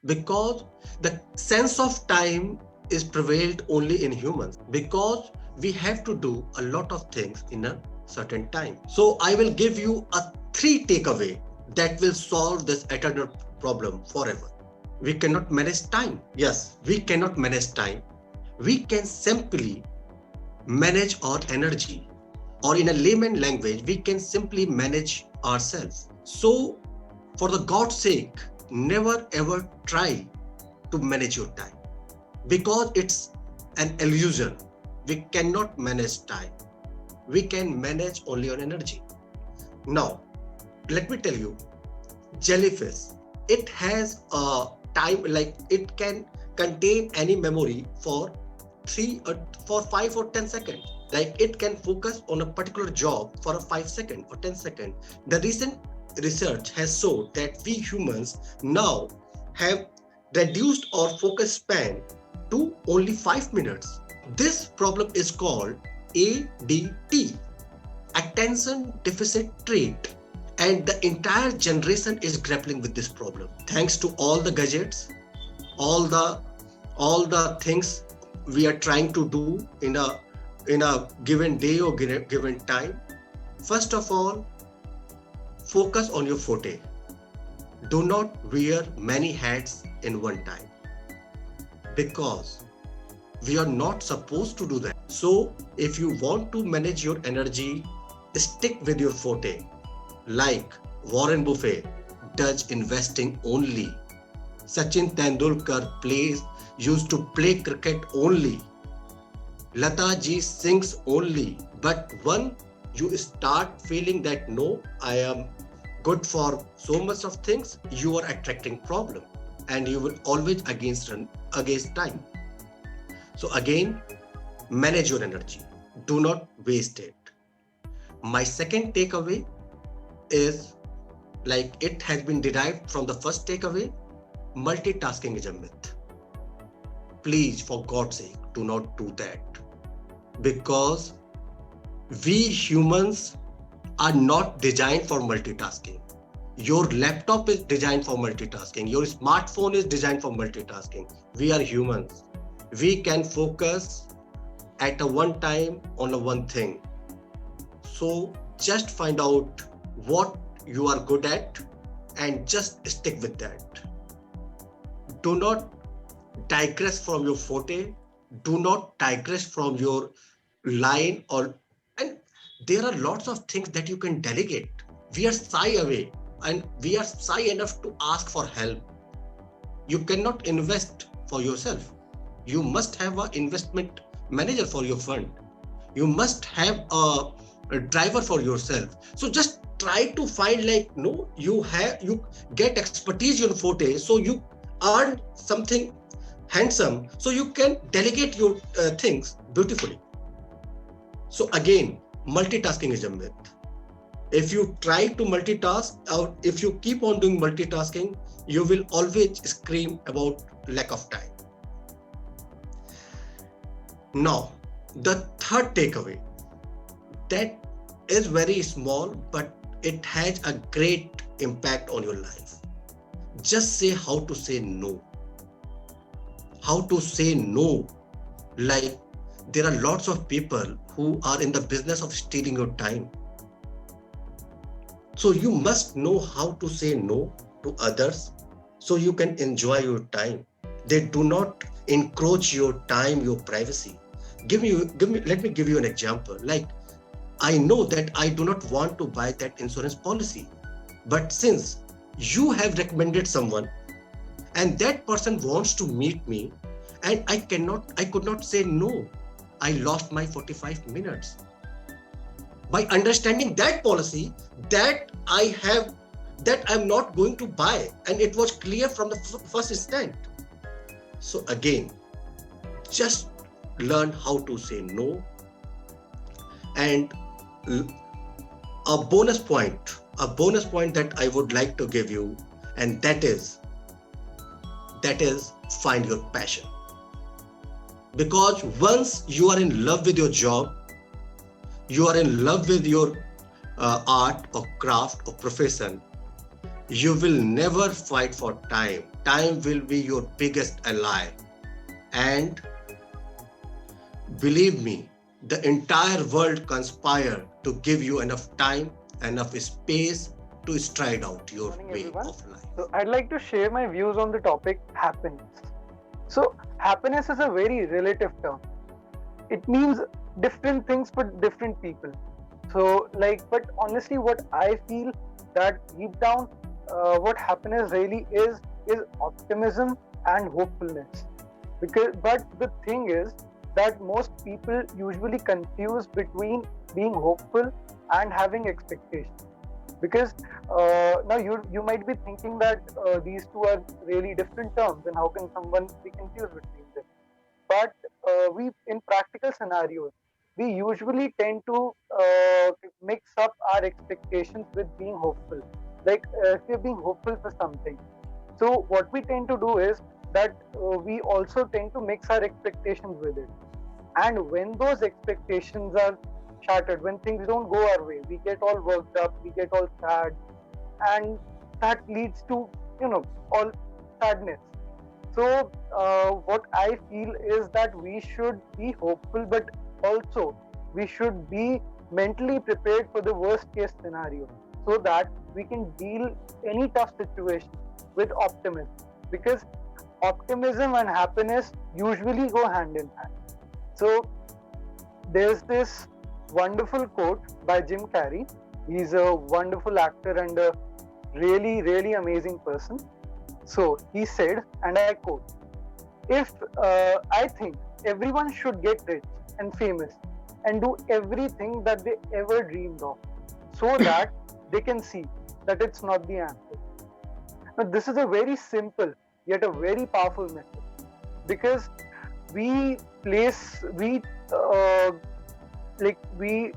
because the sense of time is prevailed only in humans, because we have to do a lot of things in a certain time. So I will give you a 3 takeaway that will solve this eternal problem forever. We cannot manage time. Yes, we cannot manage time. We can simply manage our energy, or in a layman language, we can simply manage ourselves. So for the God's sake, never ever try to manage your time, because it's an illusion. We cannot manage time. We can manage only on energy. Now, let me tell you, jellyfish, it has a time, like it can contain any memory for 5 or 10 seconds. Like it can focus on a particular job for a 5 second or 10 second. The recent research has shown that we humans now have reduced our focus span to only 5 minutes. This problem is called ADT, attention deficit trait, and the entire generation is grappling with this problem. Thanks to all the gadgets, all the things we are trying to do in a given day or given time. First of all, focus on your forte. Do not wear many hats in one time, because we are not supposed to do that. So if you want to manage your energy, stick with your forte. Like Warren Buffett does investing only. Sachin Tendulkar used to play cricket only. Lata ji sings only. But when you start feeling that no, I am good for so much of things, you are attracting problem, and you will always against time. So again, manage your energy. Do not waste it. My second takeaway is, like it has been derived from the first takeaway, multitasking is a myth. Please, for God's sake, do not do that. Because we humans are not designed for multitasking. Your laptop is designed for multitasking. Your smartphone is designed for multitasking. We are humans. We can focus at a one time on a one thing. So just find out what you are good at and just stick with that. Do not digress from your forte. Do not digress from your line, and there are lots of things that you can delegate. We are shy away, and we are shy enough to ask for help. You cannot invest for yourself. You must have an investment manager for your fund. You must have a driver for yourself. So just try to find, like, no, you get expertise in forte, so you earn something handsome, so you can delegate your things beautifully. So again, multitasking is a myth. If you try to multitask, or if you keep on doing multitasking, you will always scream about lack of time. Now, the third takeaway, that is very small, but it has a great impact on your life. Just say how to say no. How to say no. Like, there are lots of people who are in the business of stealing your time. So you must know how to say no to others, so you can enjoy your time. They do not encroach your time, your privacy. Let me give you an example. Like, I know that I do not want to buy that insurance policy, but since you have recommended someone and that person wants to meet me, and I could not say no, I lost my 45 minutes. By understanding that policy, that I'm not going to buy, and it was clear from the first instant. So again, just learn how to say no. And a bonus point that I would like to give you, and that is find your passion. Because once you are in love with your job, you are in love with your art or craft or profession, You will never fight for time. Time will be your biggest ally. And believe me, the entire world conspire to give you enough time, enough space to stride out your Morning, way everyone. of life. So, I'd like to share my views on the topic happiness. So, happiness is a very relative term. It means different things for different people. So, but honestly, what I feel that deep down, what happiness really is optimism and hopefulness. But the thing is that most people usually confuse between being hopeful and having expectations. Because now you might be thinking that these two are really different terms, and how can someone be confused between them? But we in practical scenarios we usually tend to mix up our expectations with being hopeful. If we're being hopeful for something, so what we tend to do is that we also tend to mix our expectations with it. And when those expectations are shattered, when things don't go our way, we get all worked up, we get all sad, and that leads to all sadness. So what I feel is that we should be hopeful, but also we should be mentally prepared for the worst case scenario, so that we can deal any tough situation with optimism. Because optimism and happiness usually go hand in hand. So there's this wonderful quote by Jim Carrey. He's a wonderful actor and a really, really amazing person. So he said, and I quote, if I think everyone should get rich and famous and do everything that they ever dreamed of, so that they can see that it's not the answer. Now, this is a very simple yet a very powerful message, because we place uh, we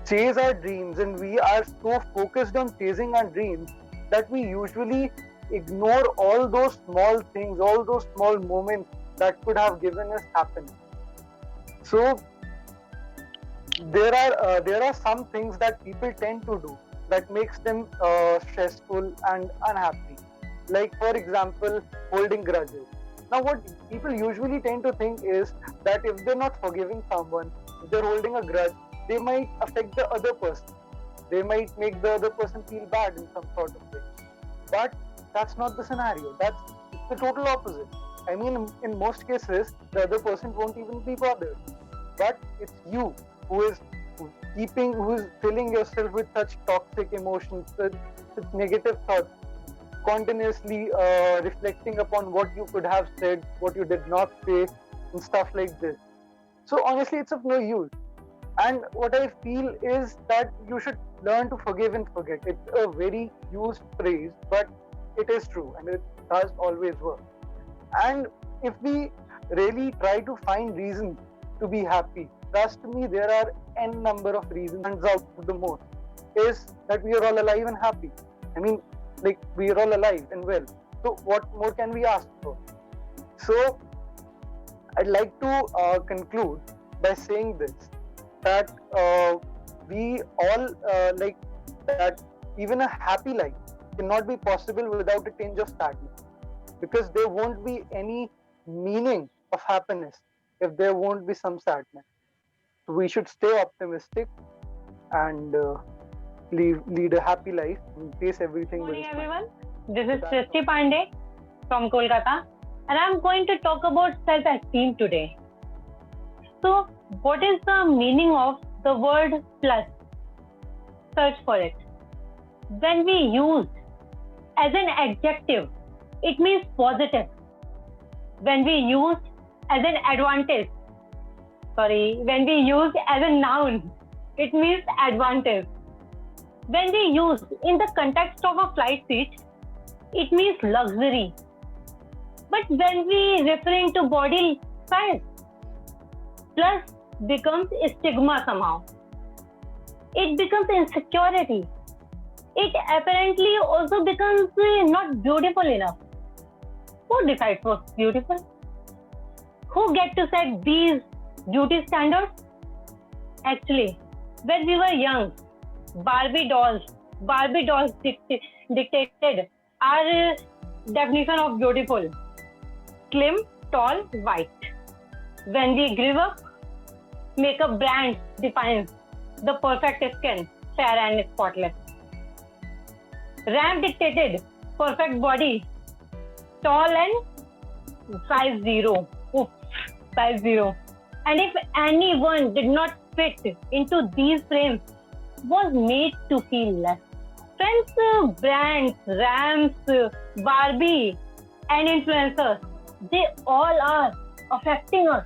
chase our dreams, and we are so focused on chasing our dreams that we usually ignore all those small things, all those small moments that could have given us happiness. So there are some things that people tend to do that makes them stressful and unhappy. Like, for example, holding grudges. Now, what people usually tend to think is that if they're not forgiving someone, if they're holding a grudge, they might affect the other person. They might make the other person feel bad in some sort of way. But that's not the scenario. It's the total opposite. I mean, in most cases, the other person won't even be bothered. But it's you who is who is filling yourself with such toxic emotions, with negative thoughts, continuously reflecting upon what you could have said, what you did not say, and stuff like this. So honestly, it's of no use. And what I feel is that you should learn to forgive and forget. It's a very used phrase, but it is true, and it does always work. And if we really try to find reasons to be happy, trust me, there are n number of reasons. Stands out the most is that we are all alive and happy. I mean, we are all alive and well. So what more can we ask for? So I'd like to conclude by saying this, that we all that even a happy life cannot be possible without a tinge of sadness, because there won't be any meaning of happiness if there won't be some sadness. So we should stay optimistic and lead a happy life and face everything with Good a morning, smile. everyone. This is Srishti Pandey from Kolkata, and I'm going to talk about self-esteem today. So, what is the meaning of the word plus? Search for it. When we use as an adjective, it means positive. When we use as an advantage, when we use as a noun, it means advantage. When we use in the context of a flight seat, it means luxury. But when we referring to body size, plus becomes a stigma somehow. It becomes insecurity. It apparently also becomes not beautiful enough. Who decides what's beautiful? Who get to set these beauty standards? Actually, when we were young, Barbie dolls Barbie dolls dictated our definition of beautiful: slim, tall, white. When we grew up, makeup brand defines the perfect skin, fair and spotless. Ramp dictated perfect body, tall and size zero. Oof, size zero. And if anyone did not fit into these frames, was made to feel less. Friends, brands, ramps, Barbie, and influencers, they all are affecting us.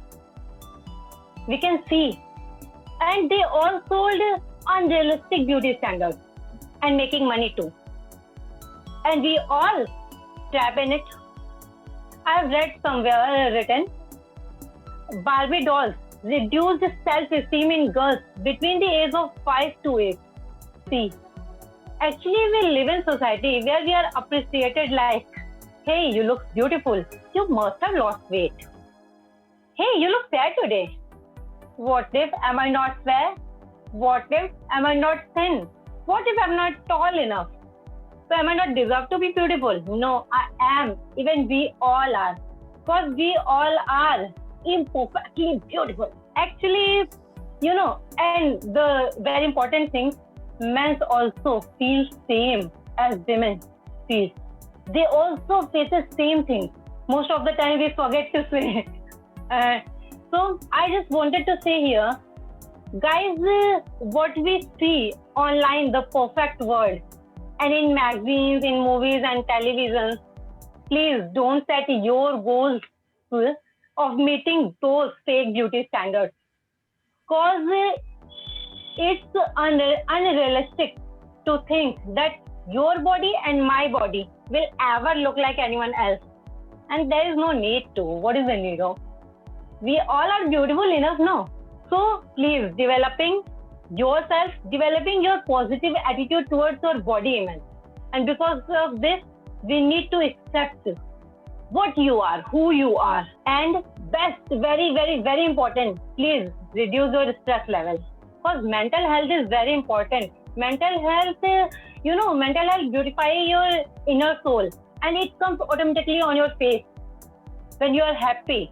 We can see. And they all sold unrealistic beauty standards and making money too. And we all trap in it. I've read somewhere written Barbie dolls reduced self-esteem in girls between the age of 5 to 8. See, actually we live in society where we are appreciated like, hey, you look beautiful. You must have lost weight. Hey, you look fair today. What if am I not fair? What if am I not thin? What if I'm not tall enough? So am I not deserve to be beautiful? No, I am. Even we all are. Because we all are imperfectly beautiful. Actually, and the very important thing, men also feel same as women feel. They also face the same thing. Most of the time we forget to say. So I just wanted to say here, guys, what we see online, the perfect world, and in magazines, in movies and televisions, please don't set your goals of meeting those fake beauty standards. Because it's unrealistic to think that your body and my body will ever look like anyone else. And there is no need to. What is the need of? We all are beautiful enough now. So please, developing yourself, developing your positive attitude towards your body image. And because of this, we need to accept what you are, who you are. And best, very, very, very important, please reduce your stress level. Because mental health is very important. Mental health, mental health beautify your inner soul. And it comes automatically on your face. When you are happy,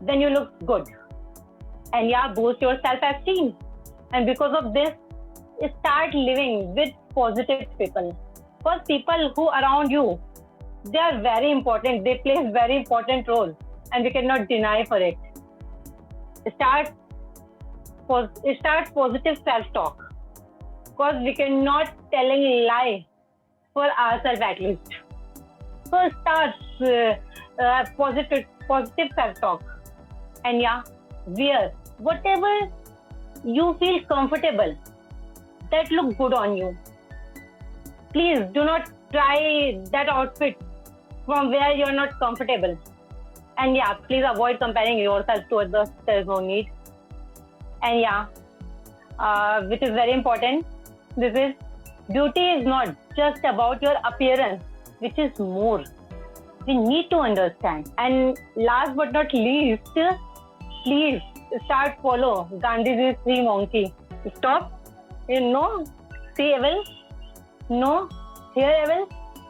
then you look good. And boost your self-esteem. And because of this, start living with positive people. Because people who around you, they are very important. They play a very important role. And we cannot deny for it. Start positive self-talk. Because we cannot telling lie for ourselves at least. So start positive self-talk. And wear whatever you feel comfortable, that look good on you. Please do not try that outfit from where you're not comfortable. And please avoid comparing yourself to others. There's no need. And which is very important, this is beauty is not just about your appearance, which is more. We need to understand. And last but not least, please start follow Gandhiji's 3 monkey. Stop, see evil, no, hear evil,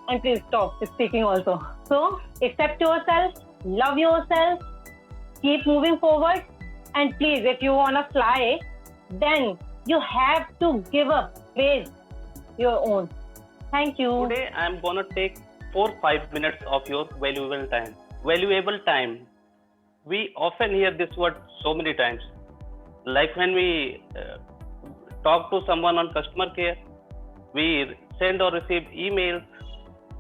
and please stop speaking also. So accept yourself, love yourself, keep moving forward, and please, if you wanna fly, then you have to give up space your own. Thank you. Today I am gonna take 4-5 minutes of your valuable time. Valuable time. We often hear this word so many times. Like when we talk to someone on customer care, we send or receive emails,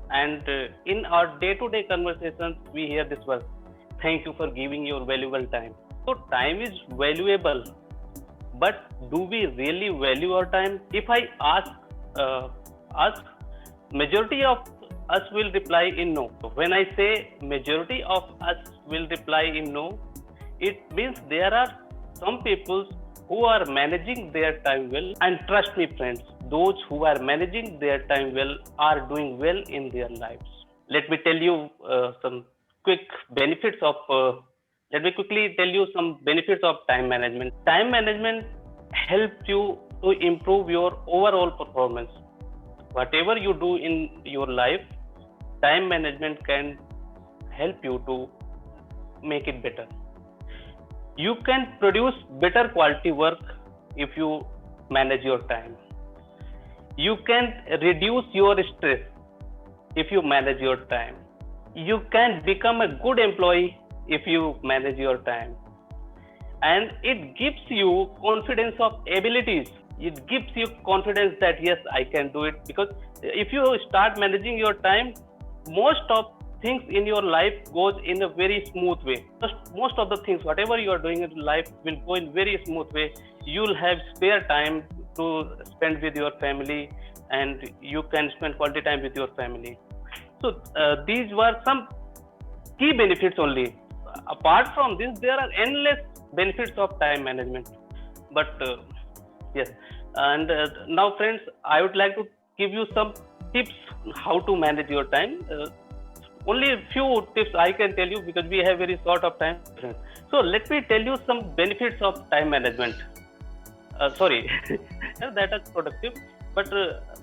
and in our day-to-day conversations, we hear this word, thank you for giving your valuable time. So time is valuable, but do we really value our time? If I ask, majority of us will reply in no. When I say majority of us will reply in no, it means there are some people who are managing their time well. And trust me, friends, those who are managing their time well are doing well in their lives. Let me tell you some quick benefits of. Let me quickly tell you some benefits of time management. Time management helps you to improve your overall performance. whatever you do in your life, time management can help you to make it better. You can produce better quality work if you manage your time. You can reduce your stress if you manage your time. You can become a good employee if you manage your time. And it gives you confidence of abilities. It gives you confidence that yes, I can do it. Because if you start managing your time, most of things in your life goes in a very smooth way. Most of the things, whatever you are doing in life, will go in very smooth way. You'll have spare time to spend with your family, and you can spend quality time with your family. So these were some key benefits only. Apart from this, there are endless benefits of time management. But yes, and now friends, I would like to give you some tips how to manage your time. Only a few tips I can tell you because we have very short of time. So let me tell you some benefits of time management. Sorry, that is productive. But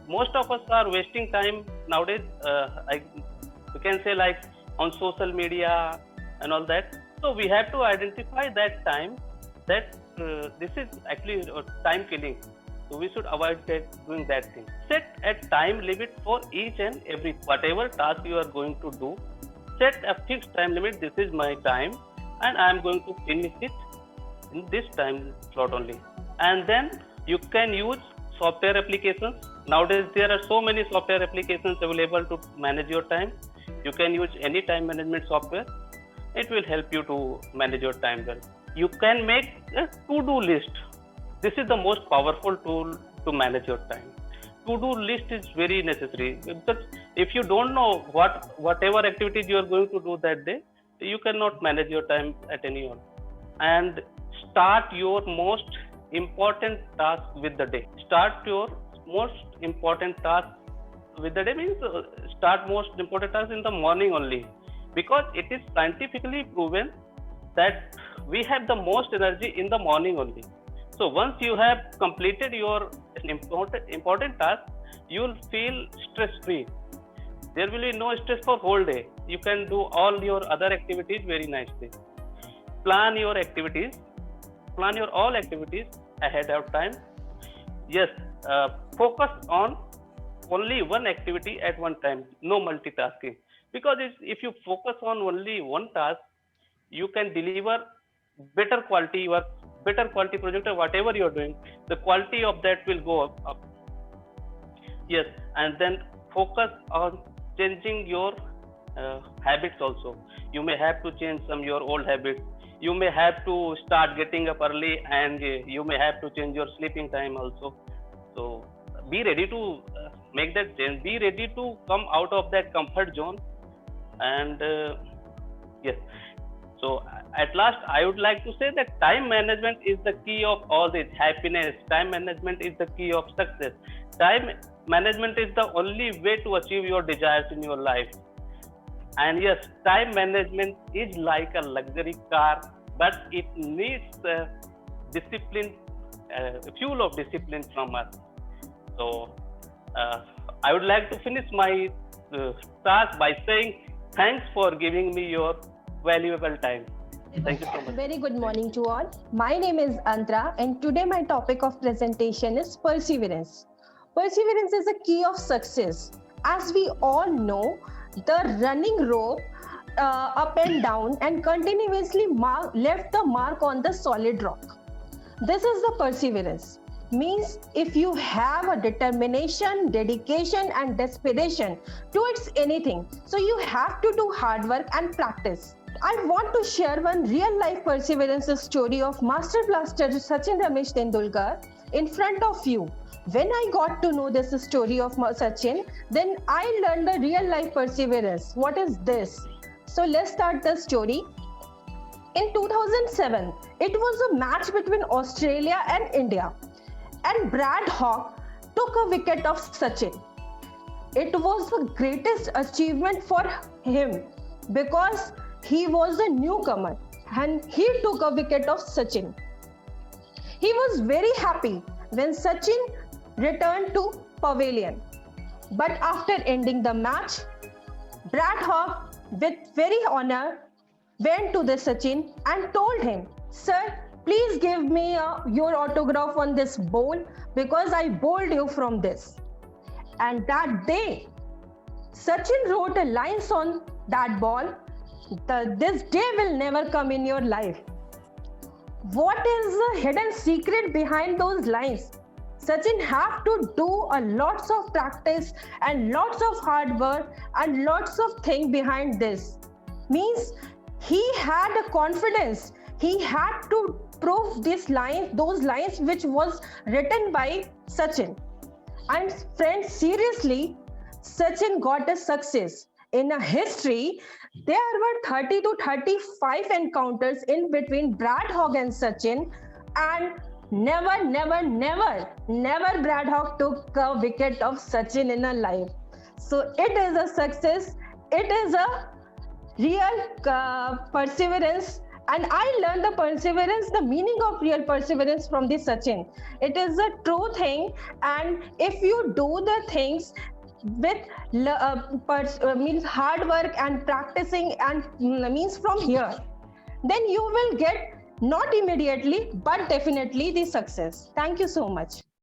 most of us are wasting time nowadays. We can say like on social media and all that. So we have to identify that time that this is actually time killing. So we should avoid doing that thing. Set a time limit for each and every whatever task you are going to do. Set a fixed time limit. This is my time, and I am going to finish it in this time slot only. And then you can use software applications. Nowadays there are so many software applications available to manage your time. You can use any time management software. It will help you to manage your time well. You can make a to-do list. This is the most powerful tool to manage your time. To-do list is very necessary because if you don't know whatever activities you are going to do that day, you cannot manage your time at any one. And start your most important task with the day. Start your most important task with the day means start most important task in the morning only, because it is scientifically proven that we have the most energy in the morning only. So once you have completed your important task, you will feel stress free. There will be no stress for whole day. You can do all your other activities very nicely. Plan your activities. Plan your all activities ahead of time. Yes, focus on only one activity at one time. No multitasking. Because if you focus on only one task, you can deliver better quality work, better quality project, or whatever you are doing. The quality of that will go up. Yes, and then focus on changing your habits also. You may have to change some your old habits. You may have to start getting up early, and you may have to change your sleeping time also. So be ready to make that change. Be ready to come out of that comfort zone. And yes, so at last I would like to say that time management is the key of all this happiness. Time management is the key of success. Time management is the only way to achieve your desires in your life. And yes, time management is like a luxury car, but it needs discipline, fuel of discipline from us. So I would like to finish my task by saying thanks for giving me your valuable time. Thank you so much. Very good morning to all. My name is Antara, and today my topic of presentation is perseverance. Perseverance is a key of success. As we all know, the running rope up and down and continuously left the mark on the solid rock. This is the perseverance. Means if you have a determination, dedication and desperation towards anything, so you have to do hard work and practice. I want to share one real life perseverance story of Master Blaster Sachin Ramesh Tendulkar in front of you. When I got to know this story of Sachin, then I learned the real life perseverance. What is this? So let's start the story. In 2007, it was a match between Australia and India, and Brad Hawk took a wicket of Sachin. It was the greatest achievement for him because he was a newcomer and he took a wicket of Sachin. He was very happy when Sachin returned to pavilion. But after ending the match, Brad Hawk, with very honor, went to the Sachin and told him, "Sir, please give me your autograph on this ball because I bowled you from this." And that day, Sachin wrote a lines on that ball. This day will never come in your life. What is the hidden secret behind those lines? Sachin have to do a lots of practice and lots of hard work and lots of thing behind this. Means he had a confidence. He had to prove these lines, those lines which was written by Sachin. And friends, seriously, Sachin got a success. In a history, there were 30 to 35 encounters in between Brad Hogg and Sachin, and never Brad Hogg took a wicket of Sachin in a life. So it is a success. It is a real perseverance. And I learned the perseverance, the meaning of real perseverance from the Sachin. It is a true thing. And if you do the things with means hard work and practicing and means from here, then you will get not immediately but definitely the success. Thank you so much.